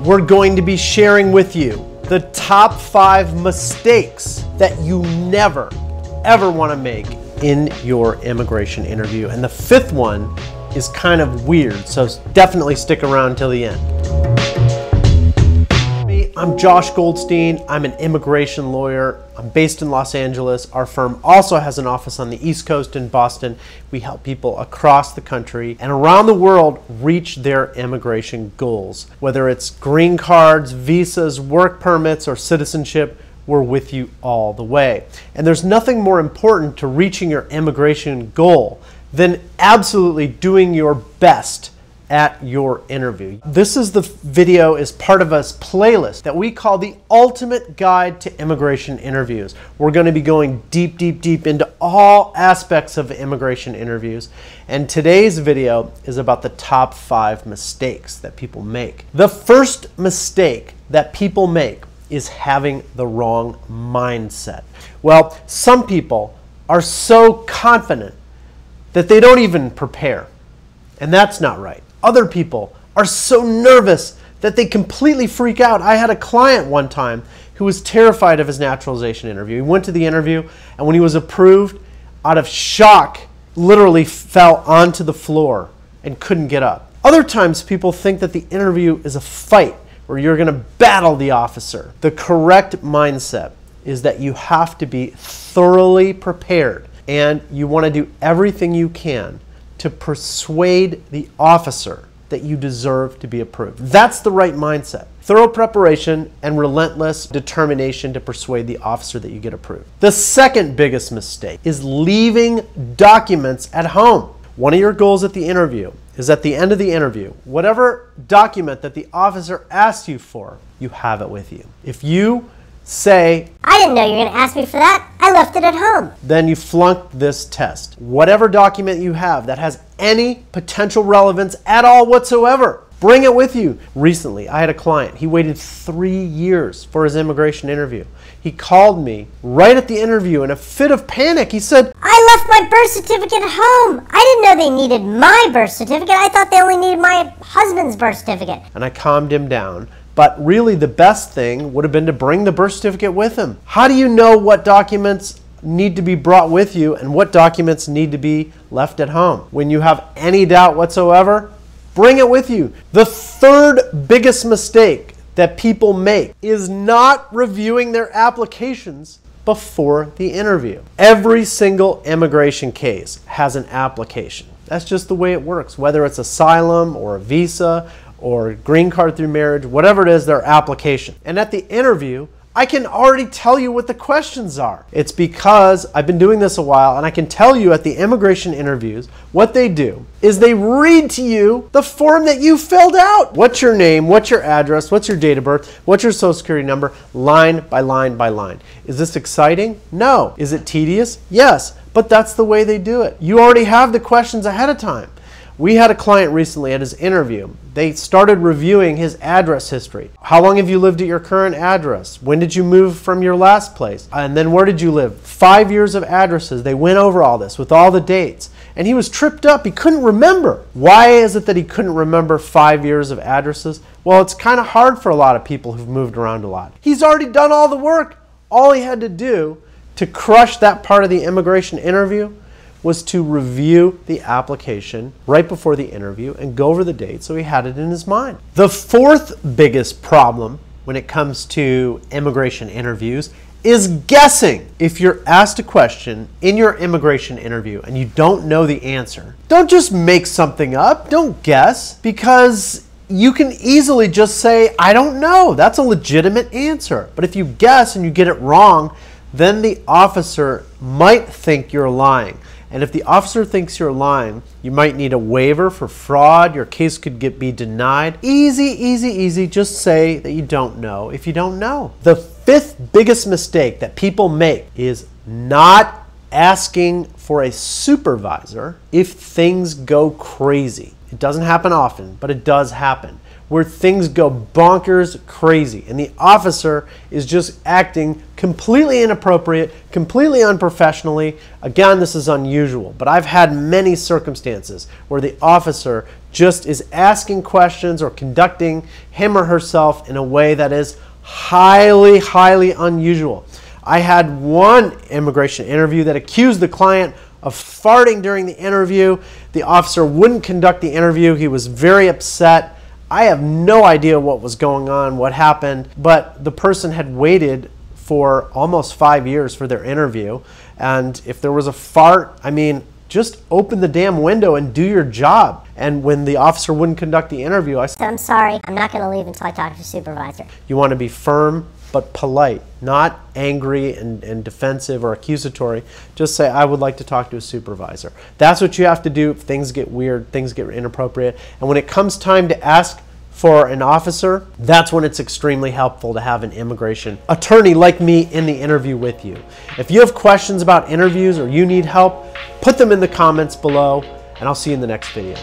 we're going to be sharing with you the top 5 mistakes that you never, ever want to make in your immigration interview. And the 5th one is kind of weird, so definitely stick around till the end. I'm Josh Goldstein. I'm an immigration lawyer. I'm based in Los Angeles. Our firm also has an office on the East Coast in Boston. We help people across the country and around the world reach their immigration goals. Whether it's green cards, visas, work permits, or citizenship, we're with you all the way. And there's nothing more important to reaching your immigration goal than absolutely doing your best at your interview. This is the video is part of a playlist that we call the Ultimate Guide to Immigration Interviews. We're going to be going deep into all aspects of immigration interviews. And today's video is about the top 5 mistakes that people make. The first mistake that people make is having the wrong mindset. Well, some people are so confident that they don't even prepare. And that's not right. Other people are so nervous that they completely freak out. I had a client one time who was terrified of his naturalization interview. He went to the interview, and when he was approved, out of shock, literally fell onto the floor and couldn't get up. Other times, people think that the interview is a fight where you're going to battle the officer. The correct mindset is that you have to be thoroughly prepared, and you want to do everything you can to persuade the officer that you deserve to be approved. That's the right mindset. Thorough preparation and relentless determination to persuade the officer that you get approved. The second biggest mistake is leaving documents at home. One of your goals at the interview is at the end of the interview, whatever document that the officer asks you for, you have it with you. If you say, "I didn't know you were going to ask me for that. I left it at home," then you flunked this test. Whatever document you have that has any potential relevance at all whatsoever, bring it with you. Recently, I had a client. He waited 3 years for his immigration interview. He called me right at the interview in a fit of panic. He said, "I left my birth certificate at home. I didn't know they needed my birth certificate. I thought they only needed my husband's birth certificate." And I calmed him down. But really the best thing would have been to bring the birth certificate with him. How do you know what documents need to be brought with you and what documents need to be left at home? When you have any doubt whatsoever, bring it with you. The third biggest mistake that people make is not reviewing their applications before the interview. Every single immigration case has an application. That's just the way it works, whether it's asylum or a visa or green card through marriage, whatever it is, their application. And at the interview, I can already tell you what the questions are. It's because I've been doing this a while, and I can tell you at the immigration interviews, what they do is they read to you the form that you filled out. What's your name? What's your address? What's your date of birth? What's your social security number? Line by line by line. Is this exciting? No. Is it tedious? Yes. But that's the way they do it. You already have the questions ahead of time. We had a client recently at his interview. They started reviewing his address history. How long have you lived at your current address? When did you move from your last place? And then where did you live? 5 years of addresses. They went over all this with all the dates. And he was tripped up. He couldn't remember. Why is it that he couldn't remember 5 years of addresses? Well, it's kind of hard for a lot of people who've moved around a lot. He's already done all the work. All he had to do to crush that part of the immigration interview was to review the application right before the interview and go over the date so he had it in his mind. The fourth biggest problem when it comes to immigration interviews is guessing. If you're asked a question in your immigration interview and you don't know the answer, don't just make something up. Don't guess, because you can easily just say, "I don't know." That's a legitimate answer. But if you guess and you get it wrong, then the officer might think you're lying. And if the officer thinks you're lying, you might need a waiver for fraud. Your case could be denied. Easy. Just say that you don't know if you don't know. The fifth biggest mistake that people make is not asking for a supervisor if things go crazy. It doesn't happen often, but it does happen, where things go bonkers crazy and the officer is just acting completely inappropriate, completely unprofessionally. Again, this is unusual, but I've had many circumstances where the officer just is asking questions or conducting him or herself in a way that is highly, highly unusual. I had one immigration interview that accused the client of farting during the interview. The officer wouldn't conduct the interview. He was very upset. I have no idea what was going on, what happened, but the person had waited for almost 5 years for their interview. And if there was a fart, I mean, just open the damn window and do your job. And when the officer wouldn't conduct the interview, I said, I'm sorry, I'm not going to leave until I talk to the supervisor. You want to be firm but polite, not angry and defensive or accusatory. Just say, I would like to talk to a supervisor. That's what you have to do if things get weird, things get inappropriate. And when it comes time to ask for an officer, that's when it's extremely helpful to have an immigration attorney like me in the interview with you. If you have questions about interviews or you need help, put them in the comments below, and I'll see you in the next video.